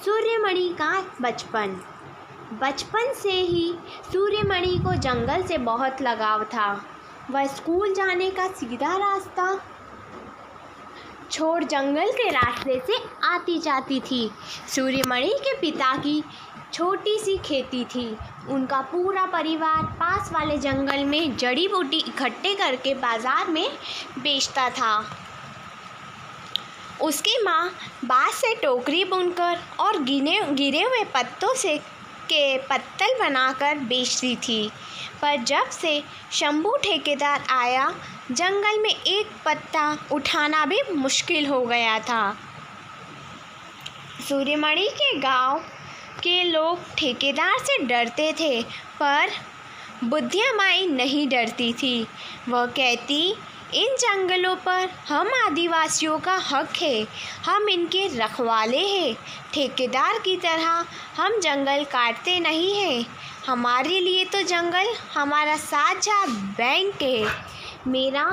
सूर्यमणि का बचपन। बचपन से ही सूर्यमणि को जंगल से बहुत लगाव था। वह स्कूल जाने का सीधा रास्ता छोड़ जंगल के रास्ते से आती जाती थी। सूर्यमणि के पिता की छोटी सी खेती थी। उनका पूरा परिवार पास वाले जंगल में जड़ी बूटी इकट्ठे करके बाजार में बेचता था। उसकी माँ बाँस से टोकरी बुनकर और गिरे हुए पत्तों से के पत्तल बनाकर बेचती थी। पर जब से शंभू ठेकेदार आया, जंगल में एक पत्ता उठाना भी मुश्किल हो गया था। सूर्यमणि के गांव के लोग ठेकेदार से डरते थे, पर बुद्धिया माई नहीं डरती थी। वह कहती, इन जंगलों पर हम आदिवासियों का हक है, हम इनके रखवाले हैं। ठेकेदार की तरह हम जंगल काटते नहीं हैं। हमारे लिए तो जंगल हमारा साझा बैंक है, मेरा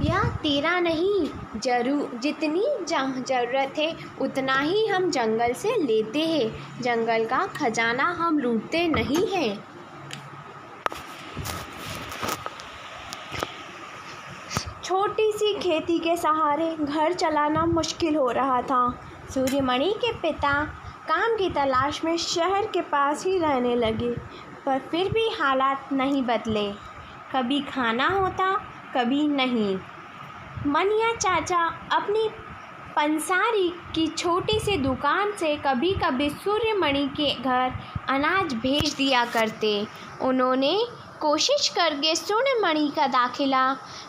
या तेरा नहीं। जितनी ज़रूरत है उतना ही हम जंगल से लेते हैं। जंगल का खजाना हम लूटते नहीं हैं। छोटी सी खेती के सहारे घर चलाना मुश्किल हो रहा था। सूर्यमणि के पिता काम की तलाश में शहर के पास ही रहने लगे, पर फिर भी हालात नहीं बदले। कभी खाना होता, कभी नहीं। मनिया चाचा अपनी पंसारी की छोटी सी दुकान से कभी कभी सूर्यमणि के घर अनाज भेज दिया करते। उन्होंने कोशिश करके सूर्यमणि का दाखिला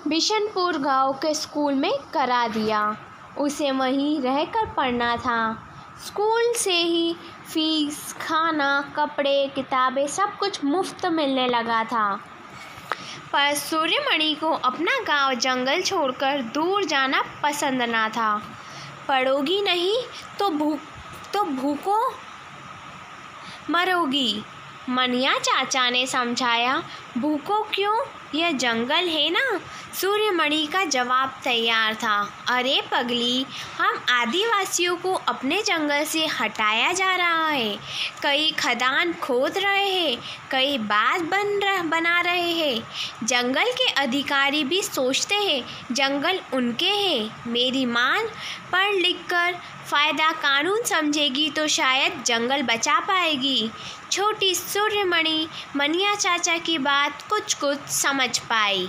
बिशनपुर गांव के स्कूल में करा दिया। उसे वहीं रहकर पढ़ना था। स्कूल से ही फीस, खाना, कपड़े, किताबें सब कुछ मुफ्त मिलने लगा था। पर सूर्यमणि को अपना गांव जंगल छोड़कर दूर जाना पसंद ना था। पढ़ोगी नहीं तो भूखो मरोगी, मनिया चाचा ने समझाया। भूखो क्यों, यह जंगल है ना। सूर्यमणि का जवाब तैयार था। अरे पगली, हम आदिवासियों को अपने जंगल से हटाया जा रहा है। कई खदान खोद रहे हैं, कई बांध बना रहे हैं। जंगल के अधिकारी भी सोचते हैं जंगल उनके हैं। मेरी मान पढ़ लिख कर फ़ायदा कानून समझेगी तो शायद जंगल बचा पाएगी। छोटी सूर्यमणि मनिया चाचा की बात कुछ समझ पाई।